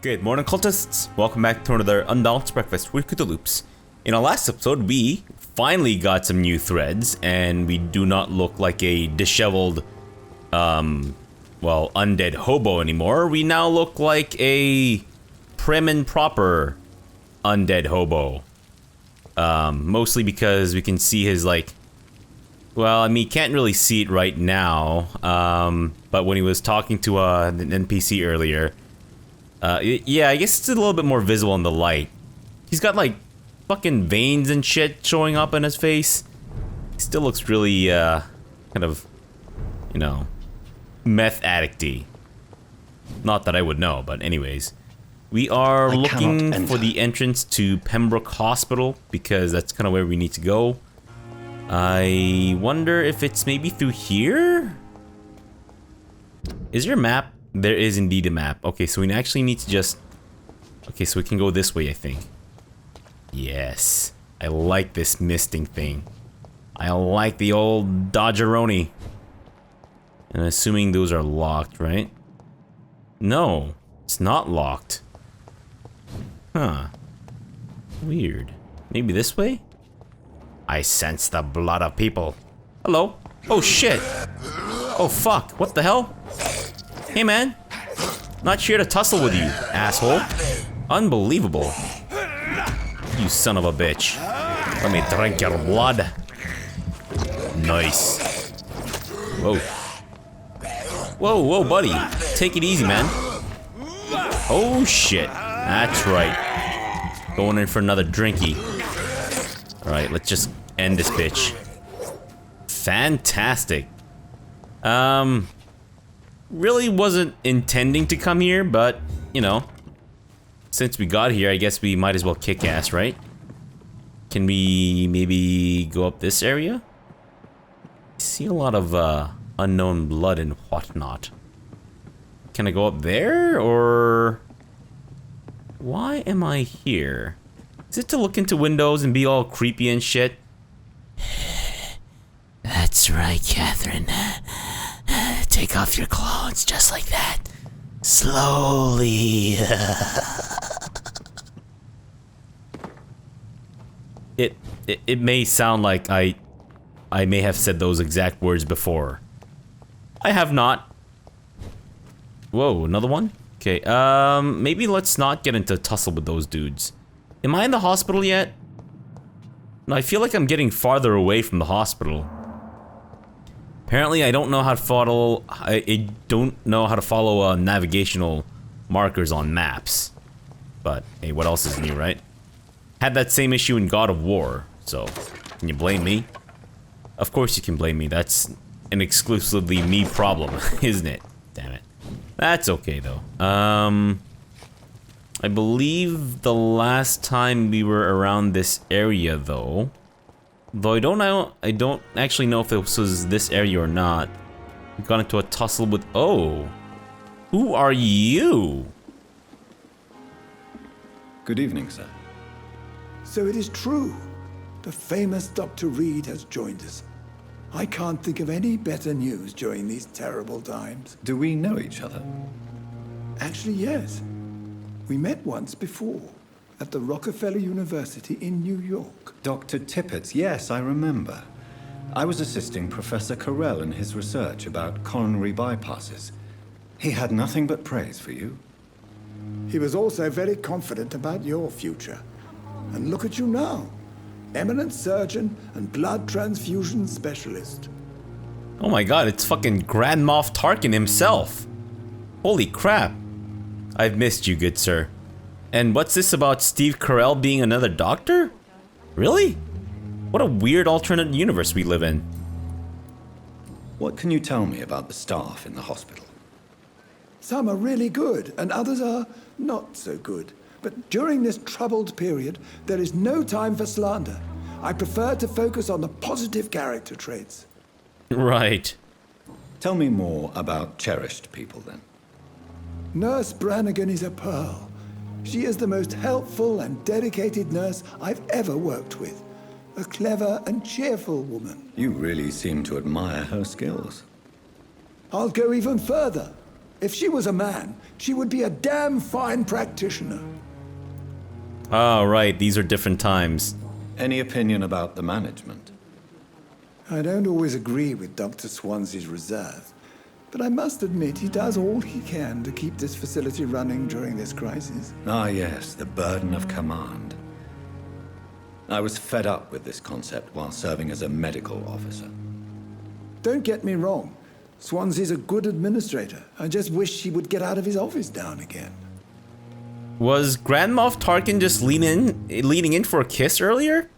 Good morning, cultists. Welcome back to another unbalanced breakfast with CthuLoops. In our last episode, we finally got some new threads, and we do not look like a disheveled, undead hobo anymore. We now look like a prim and proper undead hobo. Mostly because we can see his, can't really see it right now, but when he was talking to an NPC earlier, yeah, I guess it's a little bit more visible in the light. He's got, fucking veins and shit showing up in his face. He still looks really, meth addicty. Not that I would know, but anyways. We are looking for the entrance to Pembroke Hospital, because that's kind of where we need to go. I wonder if it's maybe through here? Is there a map? There is indeed a map. Okay, so we actually need to just... Okay, so we can go this way, I think. Yes. I like this misting thing. I like the old Dodgeroni. And I'm assuming those are locked, right? No, it's not locked. Huh. Weird. Maybe this way? I sense the blood of people. Hello? Oh shit. Oh fuck, what the hell? Hey man, not here to tussle with you, asshole. Unbelievable. You son of a bitch. Let me drink your blood. Nice. Whoa. Whoa, whoa, buddy. Take it easy, man. Oh shit. That's right. Going in for another drinky. Alright, let's just end this bitch. Fantastic. Really wasn't intending to come here, but, since we got here, I guess we might as well kick ass, right? Can we maybe go up this area? I see a lot of unknown blood and whatnot. Can I go up there, or... Why am I here? Is it to look into windows and be all creepy and shit? That's right, Catherine. Take off your clothes just like that. Slowly. It may sound like I may have said those exact words before. I have not. Whoa, another one? Okay, maybe let's not get into a tussle with those dudes. Am I in the hospital yet? No, I feel like I'm getting farther away from the hospital. Apparently, I don't know how to follow. I don't know how to follow navigational markers on maps. But hey, what else is new, right? Had that same issue in God of War, so can you blame me? Of course you can blame me. That's an exclusively me problem, isn't it? Damn it. That's okay though. I believe the last time we were around this area though. Though I don't actually know if this was this area or not. We got into a tussle with... Oh! Who are you? Good evening, sir. So it is true. The famous Dr. Reed has joined us. I can't think of any better news during these terrible times. Do we know each other? Actually, yes. We met once before. At the Rockefeller University in New York. Dr. Tippett's, yes, I remember. I was assisting Professor Carell in his research about coronary bypasses. He had nothing but praise for you. He was also very confident about your future. And look at you now. Eminent surgeon and blood transfusion specialist. Oh my god, it's fucking Grand Moff Tarkin himself. Holy crap. I've missed you, good sir. And what's this about Steve Carell being another doctor? Really? What a weird alternate universe we live in. What can you tell me about the staff in the hospital? Some are really good, and others are not so good. But during this troubled period, there is no time for slander. I prefer to focus on the positive character traits. Right. Tell me more about cherished people, then. Nurse Brannigan is a pearl. She is the most helpful and dedicated nurse I've ever worked with. A clever and cheerful woman. You really seem to admire her skills. I'll go even further. If she was a man, she would be a damn fine practitioner. Oh, right, these are different times. Any opinion about the management? I don't always agree with Dr. Swansea's reserve, but I must admit he does all he can to keep this facility running during this crisis. Ah, yes, the burden of command. I was fed up with this concept while serving as a medical officer. Don't get me wrong. Swansea's a good administrator. I just wish he would get out of his office now and again. Was Grand Moff Tarkin just leaning in for a kiss earlier?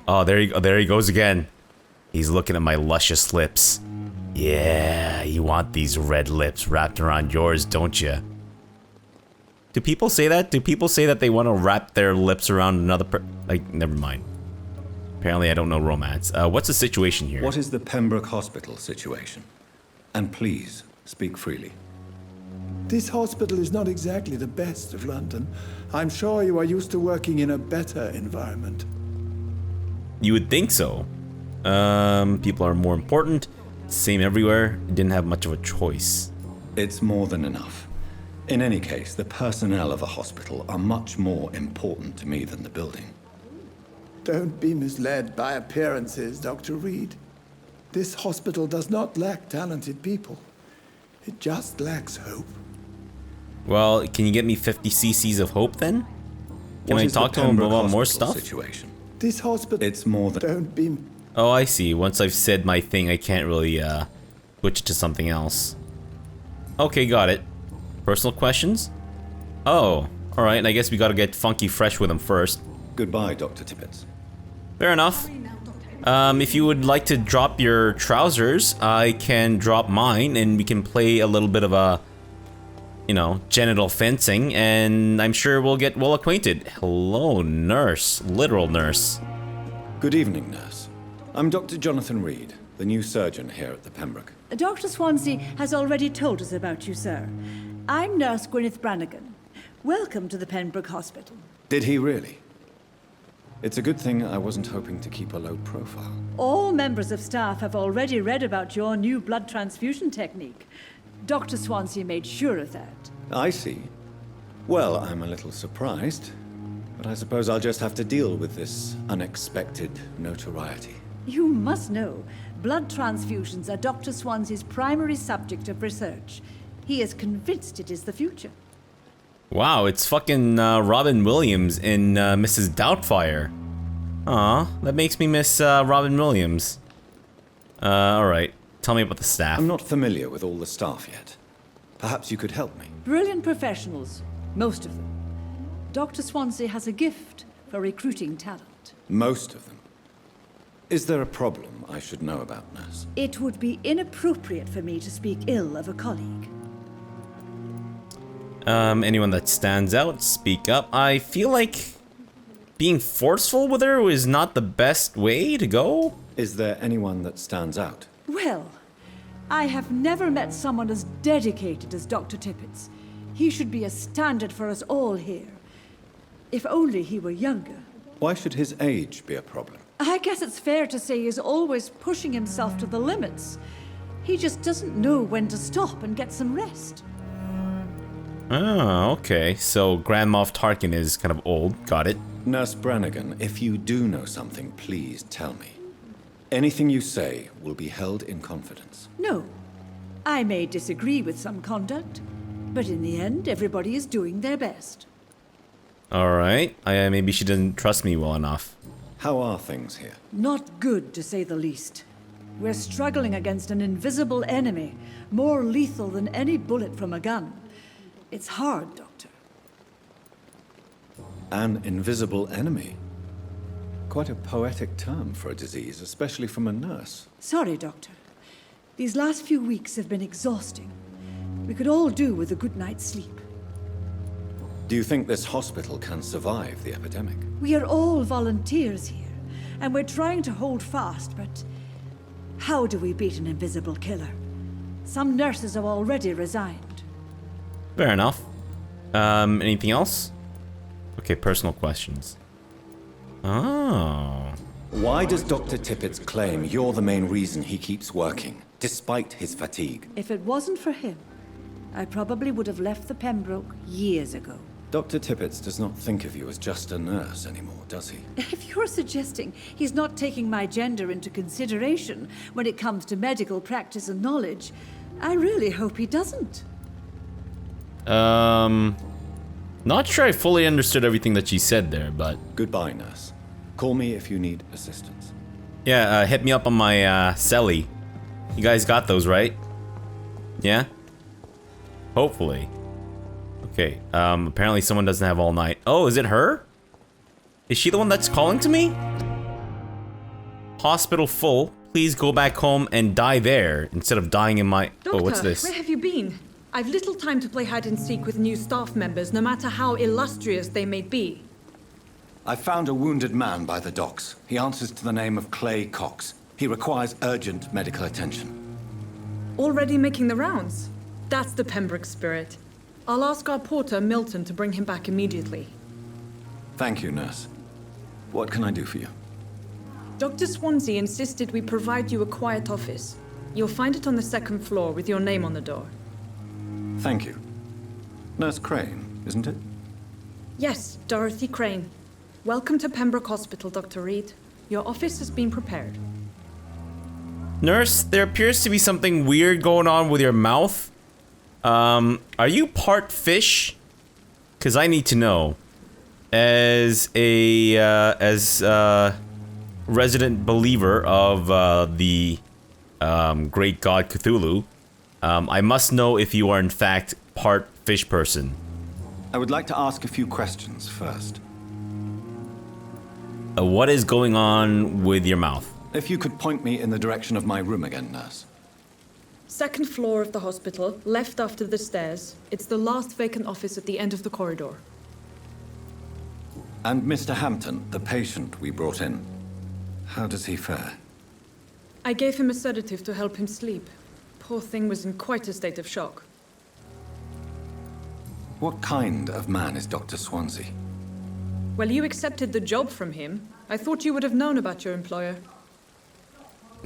Oh, there he goes again. He's looking at my luscious lips. Yeah, you want these red lips wrapped around yours, don't you? Do people say that? Do people say that they want to wrap their lips around another like, never mind. Apparently I don't know romance. What's the situation here? What is the Pembroke Hospital situation? And please, speak freely. This hospital is not exactly the best of London. I'm sure you are used to working in a better environment. You would think so. People are more important. Same everywhere. Didn't have much of a choice. It's more than enough. In any case, the personnel of a hospital are much more important to me than the building. Don't be misled by appearances, Dr. Reed. This hospital does not lack talented people. It just lacks hope. Well, can you get me 50 cc's of hope then? Can I talk to him about more stuff? Situation? This hospital... It's more than... Don't be... Oh, I see. Once I've said my thing, I can't really, switch it to something else. Okay, got it. Personal questions? Oh, alright, I guess we gotta get funky fresh with him first. Goodbye, Dr. Tippett. Fair enough. If you would like to drop your trousers, I can drop mine, and we can play a little bit of a, you know, genital fencing, and I'm sure we'll get well acquainted. Hello, nurse. Literal nurse. Good evening, nurse. I'm Dr. Jonathan Reed, the new surgeon here at the Pembroke. Dr. Swansea has already told us about you, sir. I'm Nurse Gwyneth Brannigan. Welcome to the Pembroke Hospital. Did he really? It's a good thing I wasn't hoping to keep a low profile. All members of staff have already read about your new blood transfusion technique. Dr. Swansea made sure of that. I see. Well, I'm a little surprised, but I suppose I'll just have to deal with this unexpected notoriety. You must know, blood transfusions are Dr. Swansea's primary subject of research. He is convinced it is the future. Wow, it's fucking Robin Williams in Mrs. Doubtfire. Aw, that makes me miss Robin Williams. Alright. Tell me about the staff. I'm not familiar with all the staff yet. Perhaps you could help me. Brilliant professionals, most of them. Dr. Swansea has a gift for recruiting talent. Most of them. Is there a problem I should know about, nurse? It would be inappropriate for me to speak ill of a colleague. Anyone that stands out, speak up. I feel like being forceful with her is not the best way to go. Is there anyone that stands out? Well, I have never met someone as dedicated as Dr. Tippett's. He should be a standard for us all here. If only he were younger. Why should his age be a problem? I guess it's fair to say he's always pushing himself to the limits. He just doesn't know when to stop and get some rest. Oh, okay. So Grand Moff Tarkin is kind of old. Got it. Nurse Brannigan, if you do know something, please tell me. Anything you say will be held in confidence. No. I may disagree with some conduct, but in the end, everybody is doing their best. Alright. Maybe she doesn't trust me well enough. How are things here? Not good, to say the least. We're struggling against an invisible enemy, more lethal than any bullet from a gun. It's hard, Doctor. An invisible enemy? Quite a poetic term for a disease, especially from a nurse. Sorry, Doctor. These last few weeks have been exhausting. We could all do with a good night's sleep. Do you think this hospital can survive the epidemic? We are all volunteers here, and we're trying to hold fast, but how do we beat an invisible killer? Some nurses have already resigned. Fair enough. Anything else? Okay, personal questions. Oh. Why does Dr. Tippett claim you're the main reason he keeps working? despite his fatigue. If it wasn't for him, I probably would have left the Pembroke years ago. Dr. Tippets does not think of you as just a nurse anymore, does he? If you're suggesting he's not taking my gender into consideration when it comes to medical practice and knowledge, I really hope he doesn't. Not sure I fully understood everything that she said there, but... Goodbye, nurse. Call me if you need assistance. Yeah, hit me up on my, celly. You guys got those, right? Yeah? Hopefully. Okay, apparently someone doesn't have all night. Oh, is it her? Is she the one that's calling to me? Hospital full. Please go back home and die there instead of dying in my... Doctor, oh, what's this? Where have you been? I've little time to play hide and seek with new staff members, no matter how illustrious they may be. I found a wounded man by the docks. He answers to the name of Clay Cox. He requires urgent medical attention. Already making the rounds? That's the Pembroke spirit. I'll ask our porter, Milton, to bring him back immediately. Thank you, nurse. What can I do for you? Dr. Swansea insisted we provide you a quiet office. You'll find it on the second floor with your name on the door. Thank you. Nurse Crane, isn't it? Yes, Dorothy Crane. Welcome to Pembroke Hospital, Dr. Reed. Your office has been prepared. Nurse, there appears to be something weird going on with your mouth. Are you part fish? Because I need to know. As a, resident believer of, the, great god Cthulhu, I must know if you are in fact part fish person. I would like to ask a few questions first. What is going on with your mouth? If you could point me in the direction of my room again, nurse. Second floor of the hospital, left after the stairs. It's the last vacant office at the end of the corridor. And Mr. Hampton, the patient we brought in. How does he fare? I gave him a sedative to help him sleep. Poor thing was in quite a state of shock. What kind of man is Dr. Swansea? Well, you accepted the job from him. I thought you would have known about your employer.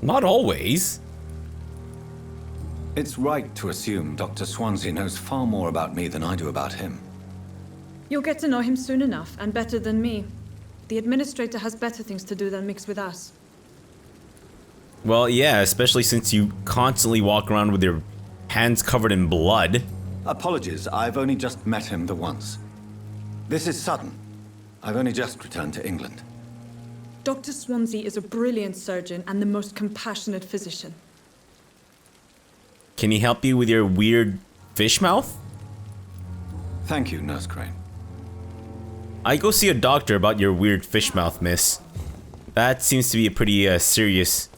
Not always. It's right to assume Dr. Swansea knows far more about me than I do about him. You'll get to know him soon enough, and better than me. The administrator has better things to do than mix with us. Well, yeah, especially since you constantly walk around with your hands covered in blood. Apologies, I've only just met him the once. This is sudden. I've only just returned to England. Dr. Swansea is a brilliant surgeon and the most compassionate physician. Can he help you with your weird fish mouth? Thank you, Nurse Crane. I go see a doctor about your weird fish mouth, miss. That seems to be a pretty serious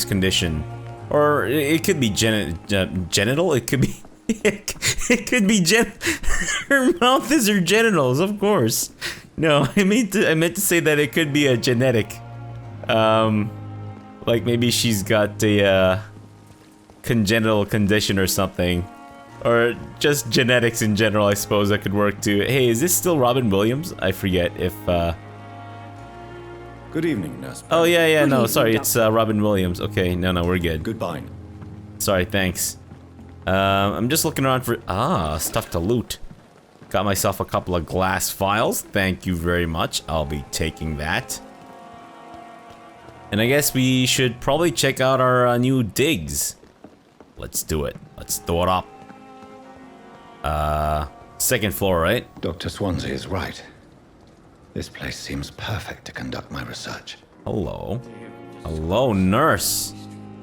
condition. Or it could be genital. It could be it could be her mouth is her genitals, of course. No, I meant to say that it could be a genetic. Like maybe she's got a congenital condition or something. Or just genetics in general, I suppose that could work too. Hey, is this still Robin Williams? I forget if Good evening, Nurse. Oh yeah, Good no, evening, sorry, Doctor. it's Robin Williams. Okay, no, we're good. Goodbye. Sorry, thanks. I'm just looking around for stuff to loot. Got myself a couple of glass files. Thank you very much. I'll be taking that. And I guess we should probably check out our new digs. Let's do it. Let's throw it up. Second floor, right? Dr. Swansea is right. This place seems perfect to conduct my research. Hello. Hello, nurse.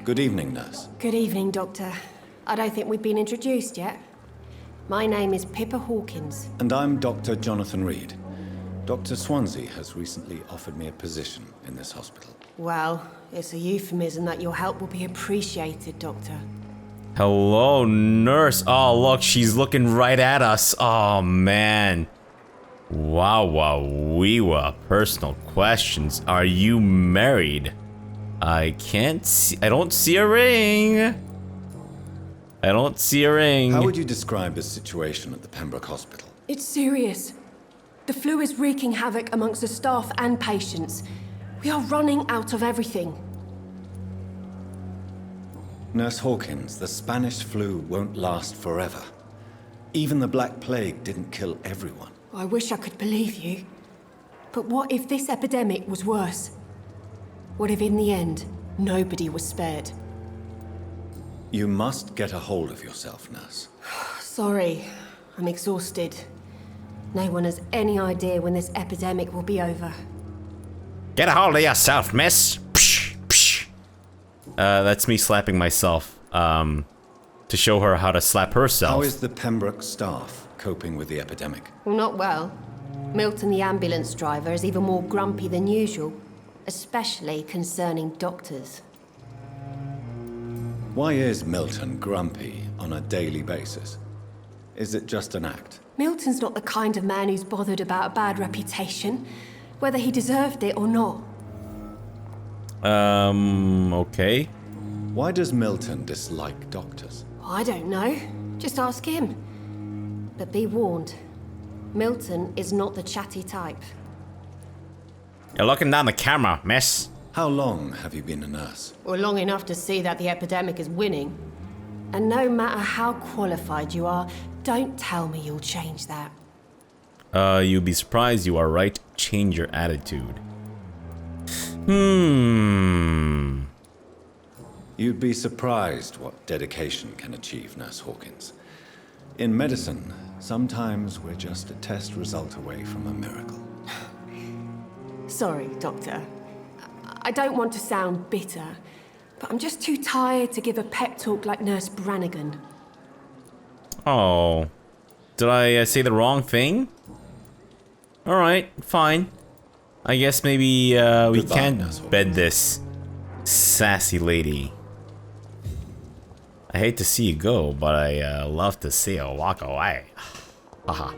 Good evening, nurse. Good evening, Doctor. I don't think we've been introduced yet. My name is Pippa Hawkins. And I'm Dr. Jonathan Reed. Dr. Swansea has recently offered me a position in this hospital. Well, it's a euphemism that your help will be appreciated, Doctor. Hello, nurse. Oh, look, she's looking right at us. Oh, man. Wow. Personal questions. Are you married? I can't see. I don't see a ring. I don't see a ring. How would you describe the situation at the Pembroke Hospital? It's serious. The flu is wreaking havoc amongst the staff and patients. We are running out of everything. Nurse Hawkins, the Spanish flu won't last forever. Even the Black Plague didn't kill everyone. I wish I could believe you. But what if this epidemic was worse? What if in the end, nobody was spared? You must get a hold of yourself, Nurse. Sorry, I'm exhausted. No one has any idea when this epidemic will be over. Get a hold of yourself, miss. Psh, psh. That's me slapping myself, to show her how to slap herself. How is the Pembroke staff coping with the epidemic? Well, not well. Milton, the ambulance driver, is even more grumpy than usual, especially concerning doctors. Why is Milton grumpy on a daily basis? Is it just an act? Milton's not the kind of man who's bothered about a bad reputation, whether he deserved it or not. Okay. Why does Milton dislike doctors? I don't know. Just ask him. But be warned, Milton is not the chatty type. You're looking down the camera, miss. How long have you been a nurse? Or long enough to see that the epidemic is winning. And no matter how qualified you are, don't tell me you'll change that. You'd be surprised you are right. Change your attitude. You'd be surprised what dedication can achieve, Nurse Hawkins. In medicine, sometimes we're just a test result away from a miracle. Sorry, Doctor. I don't want to sound bitter, but I'm just too tired to give a pep talk like Nurse Brannigan. Oh. Did I say the wrong thing? Alright, fine. I guess maybe we Goodbye, can Nurse Hawkins. bed this sassy lady. I hate to see you go, but I love to see you walk away. Haha.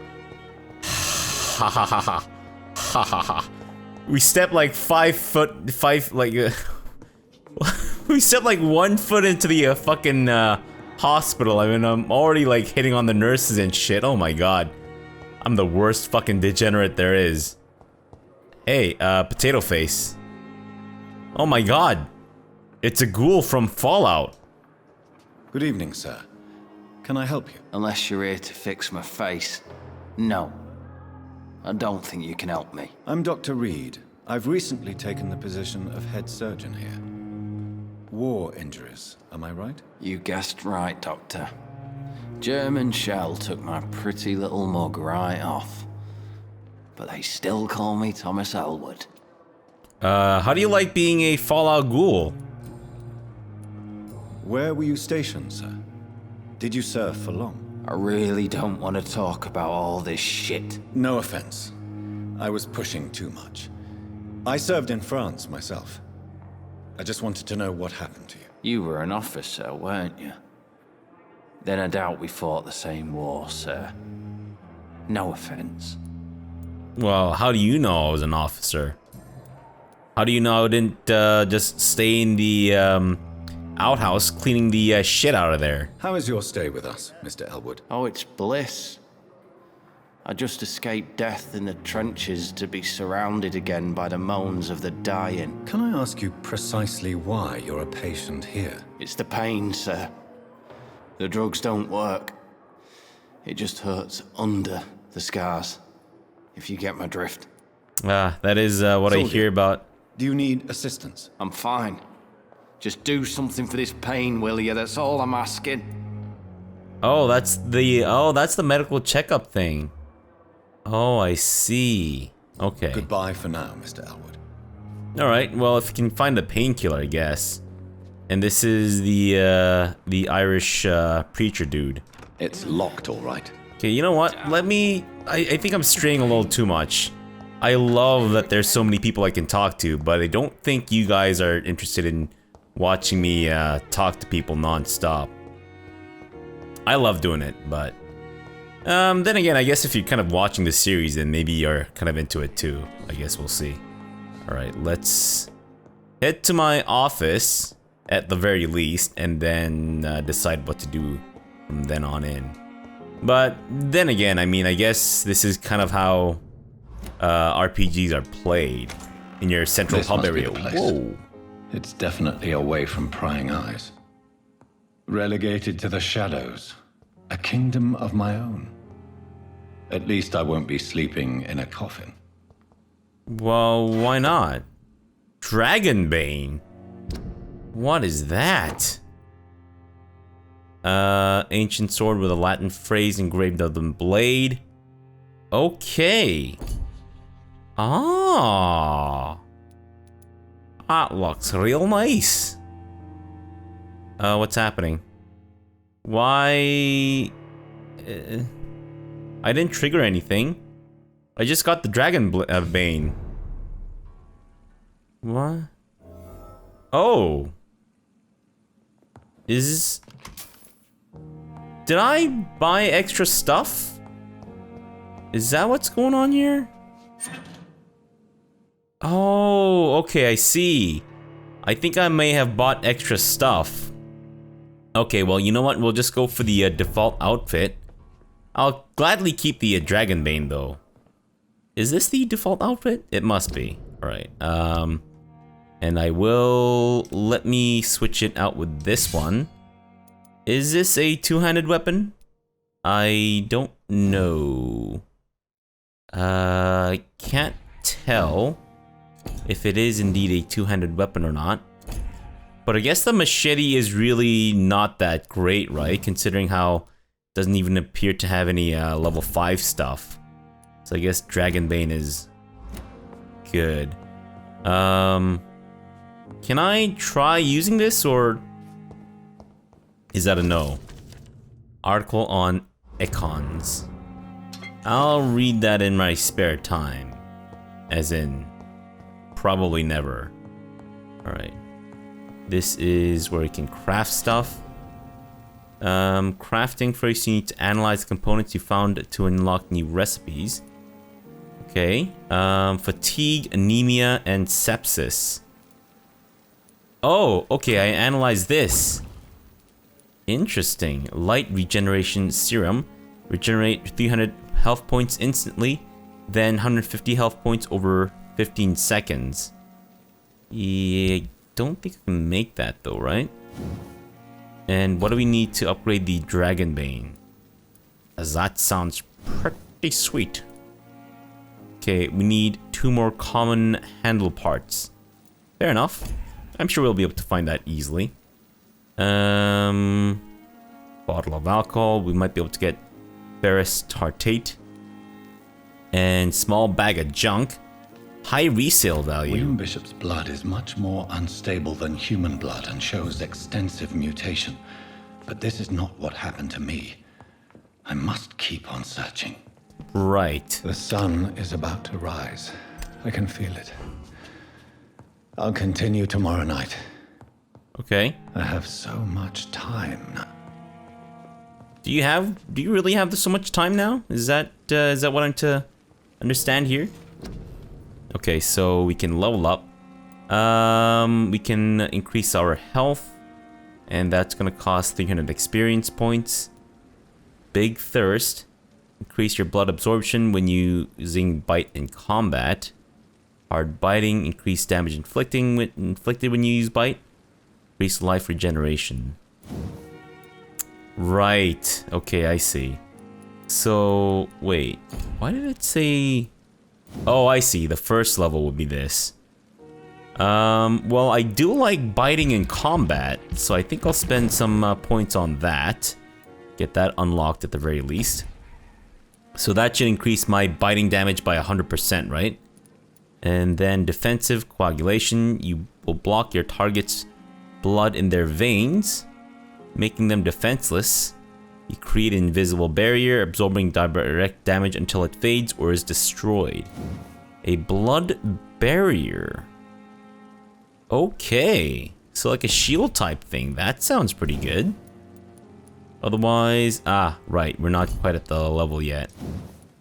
Ha ha ha ha. Ha ha ha. We stepped like 5 foot, we stepped like 1 foot into the fucking hospital. I mean, I'm already like hitting on the nurses and shit. Oh my god. I'm the worst fucking degenerate there is. Hey, potato face. Oh my god. It's a ghoul from Fallout. Good evening, sir. Can I help you? Unless you're here to fix my face. No. I don't think you can help me. I'm Dr. Reed. I've recently taken the position of head surgeon here. War injuries, am I right? You guessed right, Doctor. German shell took my pretty little mug right off. But they still call me Thomas Elwood. How do you like being a Fallout ghoul? Where were you stationed, sir? Did you serve for long? I really don't want to talk about all this shit. No offense. I was pushing too much. I served in France myself. I just wanted to know what happened to you. You were an officer, weren't you? Then I doubt we fought the same war, sir. No offense. Well, how do you know I was an officer? How do you know I didn't just stay in the outhouse cleaning the shit out of there? How is your stay with us, Mr. Elwood? Oh, it's bliss. I just escaped death in the trenches to be surrounded again by the moans of the dying. Can I ask you precisely why you're a patient here? It's the pain, sir. The drugs don't work. It just hurts under the scars, if you get my drift. That is what I Soldier. hear about. Do you need assistance? I'm fine. Just do something for this pain, will you? That's all I'm asking. Oh, that's the medical checkup thing. Oh, I see. Okay. Goodbye for now, Mr. Elwood. Alright, well, if you can find a painkiller, I guess. And this is the Irish preacher dude. It's locked, all right. Okay, you know what? I think I'm straying a little too much. I love that there's so many people I can talk to, but I don't think you guys are interested in watching me talk to people non-stop. I love doing it, but then again, I guess if you're kind of watching the series, then maybe you're kind of into it too. I guess we'll see. Alright, let's head to my office at the very least, and then decide what to do from then on in. But then again, I mean, I guess this is kind of how RPGs are played in your central This hub must be area. the place. Whoa. It's definitely away from prying eyes. Relegated to the shadows. A kingdom of my own. At least I won't be sleeping in a coffin. Well, why not? Dragonbane. What is that? Ancient sword with a Latin phrase engraved on the blade. Okay. Ah. That looks real nice. What's happening? Why? I didn't trigger anything. I just got the dragon bane. What? Oh. Is... Did I buy extra stuff? Is that what's going on here? Oh, okay, I see. I think I may have bought extra stuff. Okay, well, you know what? We'll just go for the default outfit. I'll gladly keep the Dragonbane, though. Is this the default outfit? It must be. Alright, and I will... Let me switch it out with this one. Is this a two-handed weapon? I don't know. I can't tell if it is indeed a two-handed weapon or not. But I guess the machete is really not that great, right? Considering how it doesn't even appear to have any level 5 stuff. So I guess Dragonbane is good. Can I try using this, or is that a no? Article on icons. I'll read that in my spare time. As in, probably never. Alright. This is where you can craft stuff. Crafting, first you need to analyze the components you found to unlock new recipes. Okay. Fatigue, anemia, and sepsis. Oh, okay, I analyzed this. Interesting. Light regeneration serum. Regenerate 300 health points instantly, then 150 health points over 15 seconds. Yeah, I don't think I can make that though, right? And what do we need to upgrade the Dragonbane? As that sounds pretty sweet. Okay, we need 2 more common handle parts. Fair enough. I'm sure we'll be able to find that easily. Bottle of alcohol. We might be able to get ferrous tartate. And small bag of junk. High resale value. William Bishop's blood is much more unstable than human blood and shows extensive mutation. But this is not what happened to me. I must keep on searching. Right. The sun is about to rise. I can feel it. I'll continue tomorrow night. Okay. I have so much time now. Do you really have so much time now? Is that what I'm to understand here? Okay, so we can level up. We can increase our health, and that's gonna cost 300 experience points. Big thirst. Increase your blood absorption when using bite in combat. Hard biting, increase damage inflicted when you use bite. Increase life regeneration. Right. Okay, I see. So, wait. Why did it say... Oh, I see. The first level would be this. Well, I do like biting in combat, so I think I'll spend some points on that. Get that unlocked at the very least. So that should increase my biting damage by 100%, right? And then defensive coagulation. You will block your target's blood in their veins, making them defenseless. You create an invisible barrier, absorbing direct damage until it fades or is destroyed. A blood barrier. Okay. So like a shield type thing. That sounds pretty good. Otherwise... Ah, right. We're not quite at the level yet.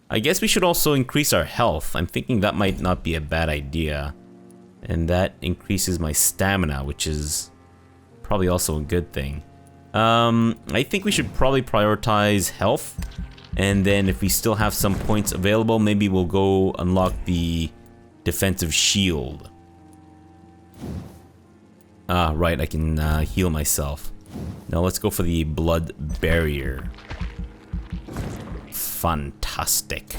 I guess we should also increase our health. I'm thinking that might not be a bad idea. And that increases my stamina, which is probably also a good thing. I think we should probably prioritize health. And then if we still have some points available, maybe we'll go unlock the defensive shield. Ah, right, I can heal myself. Now let's go for the blood barrier. Fantastic.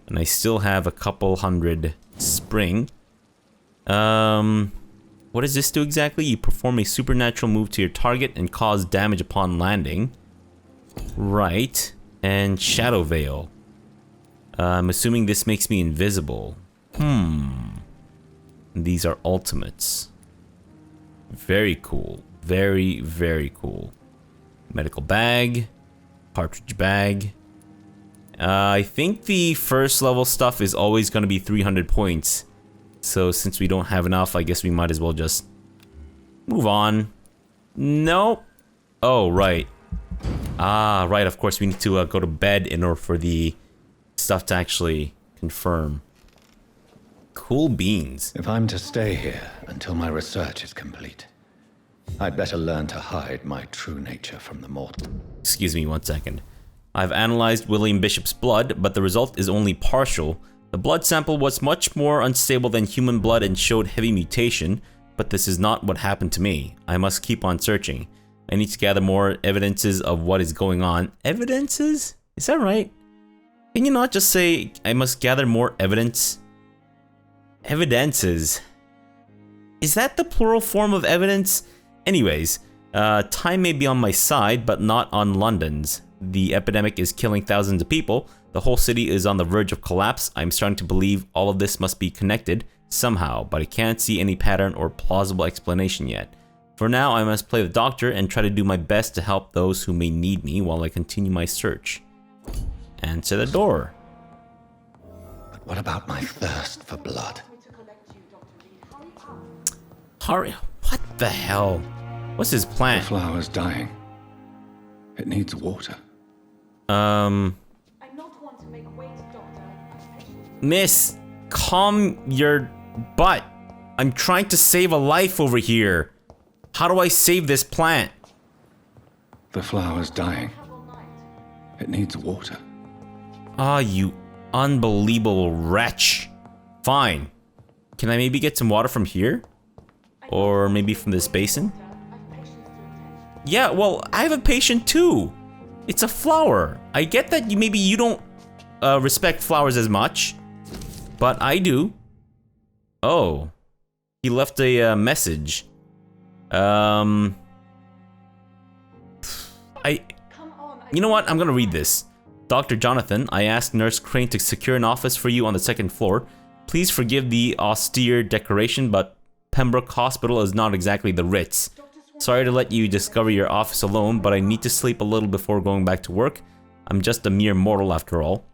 And I still have a couple hundred spring. What does this do exactly? You perform a supernatural move to your target and cause damage upon landing. Right. And Shadow Veil. I'm assuming this makes me invisible. These are ultimates. Very cool. Very, very cool. Medical bag. Cartridge bag. I think the first level stuff is always going to be 300 points. So since we don't have enough, I guess we might as well just move on. Nope. Oh, right. Ah, right. Of course, we need to go to bed in order for the stuff to actually confirm. Cool beans. If I'm to stay here until my research is complete, I'd better learn to hide my true nature from the mortal. Excuse me 1 second. I've analyzed William Bishop's blood, but the result is only partial. The blood sample was much more unstable than human blood and showed heavy mutation, but this is not what happened to me. I must keep on searching. I need to gather more evidences of what is going on. Evidences? Is that right? Can you not just say, I must gather more evidence? Evidences. Is that the plural form of evidence? Anyways, time may be on my side, but not on London's. The epidemic is killing thousands of people. The whole city is on the verge of collapse. I'm starting to believe all of this must be connected somehow, but I can't see any pattern or plausible explanation yet. For now, I must play the doctor and try to do my best to help those who may need me while I continue my search. Answer the door. But what about my thirst for blood? Hurry. What the hell? What's his plan? The flower's dying. It needs water. Miss, calm your butt. I'm trying to save a life over here. How do I save this plant? The flower's dying. It needs water. Ah, you unbelievable wretch. Fine. Can I maybe get some water from here? Or maybe from this basin? Yeah, well, I have a patient too. It's a flower. I get that maybe you don't respect flowers as much, but I do. Oh, he left a message. You know what? I'm gonna read this. Dr. Jonathan, I asked Nurse Crane to secure an office for you on the 2nd floor. Please forgive the austere decoration, but Pembroke Hospital is not exactly the Ritz. Sorry to let you discover your office alone, but I need to sleep a little before going back to work. I'm just a mere mortal after all.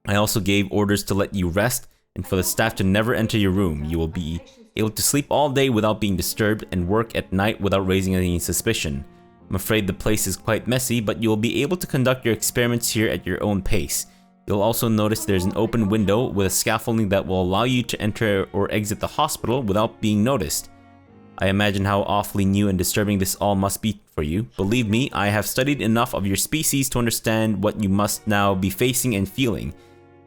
I also gave orders to let you rest and for the staff to never enter your room. You will be able to sleep all day without being disturbed and work at night without raising any suspicion. I'm afraid the place is quite messy, but you will be able to conduct your experiments here at your own pace. You'll also notice there's an open window with a scaffolding that will allow you to enter or exit the hospital without being noticed. I imagine how awfully new and disturbing this all must be for you. Believe me, I have studied enough of your species to understand what you must now be facing and feeling.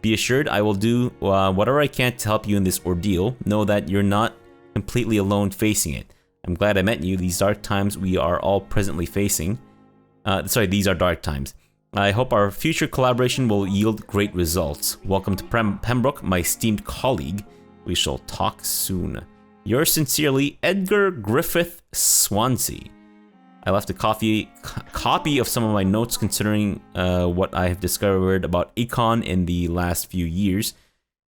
Be assured I will do whatever I can to help you in this ordeal. Know that you're not completely alone facing it. I'm glad I met you. These dark times we are all presently facing. These are dark times. I hope our future collaboration will yield great results. Welcome to Pembroke, my esteemed colleague. We shall talk soon. Yours sincerely, Edgar Griffith Swansea. I left a copy of some of my notes considering what I have discovered about Econ in the last few years.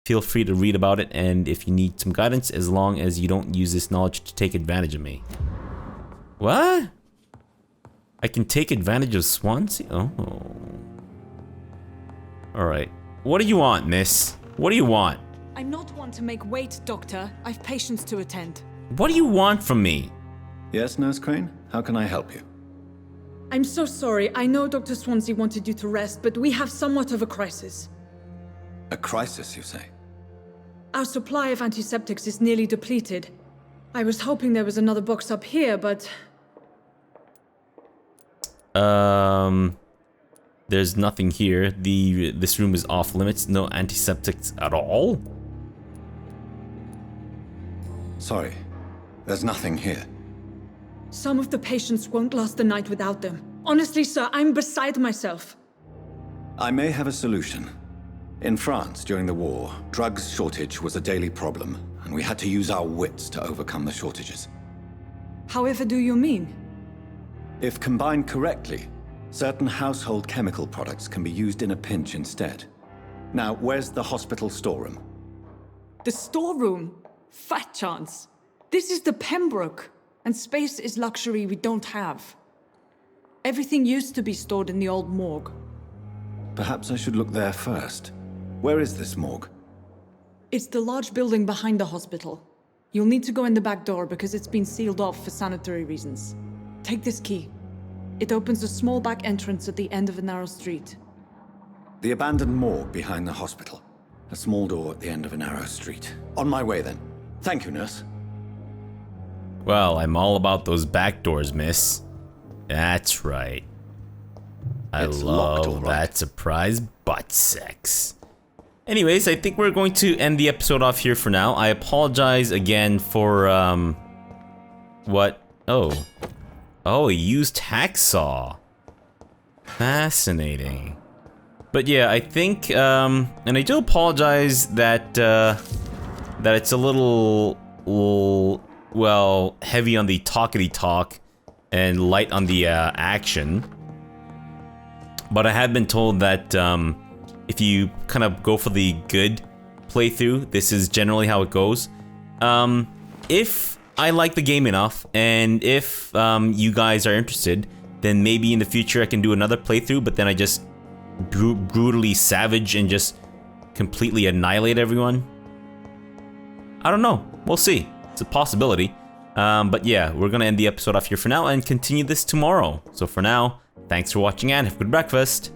Feel free to read about it, and if you need some guidance, as long as you don't use this knowledge to take advantage of me. What? I can take advantage of Swansea? Oh. Alright. What do you want, miss? What do you want? I'm not one to make wait, Doctor. I've patients to attend. What do you want from me? Yes, Nurse Crane? How can I help you? I'm so sorry. I know Dr. Swansea wanted you to rest, but we have somewhat of a crisis. A crisis, you say? Our supply of antiseptics is nearly depleted. I was hoping there was another box up here, but... There's nothing here. This room is off limits. No antiseptics at all? Sorry, there's nothing here. Some of the patients won't last the night without them. Honestly, sir, I'm beside myself. I may have a solution. In France, during the war, drugs shortage was a daily problem, and we had to use our wits to overcome the shortages. However do you mean? If combined correctly, certain household chemical products can be used in a pinch instead. Now, where's the hospital storeroom? The storeroom? Fat chance. This is the Pembroke, and space is luxury we don't have. Everything used to be stored in the old morgue. Perhaps I should look there first. Where is this morgue? It's the large building behind the hospital. You'll need to go in the back door because it's been sealed off for sanitary reasons. Take this key. It opens a small back entrance at the end of a narrow street. The abandoned morgue behind the hospital. A small door at the end of a narrow street. On my way then. Thank you, nurse. Well, I'm all about those back doors, miss. That's right. I It's locked, all love right. that surprise butt sex. Anyways, I think we're going to end the episode off here for now. I apologize again for, what? Oh. Oh, a used hacksaw. Fascinating. But yeah, I think, and I do apologize that, that it's a little, well, heavy on the talkity talk and light on the, action. But I have been told that, if you kind of go for the good playthrough, this is generally how it goes. If I like the game enough, and if you guys are interested, then maybe in the future I can do another playthrough, but then I just brutally savage and just completely annihilate everyone. I don't know. We'll see. It's a possibility. But yeah, we're gonna end the episode off here for now and continue this tomorrow. So for now, thanks for watching and have a good breakfast.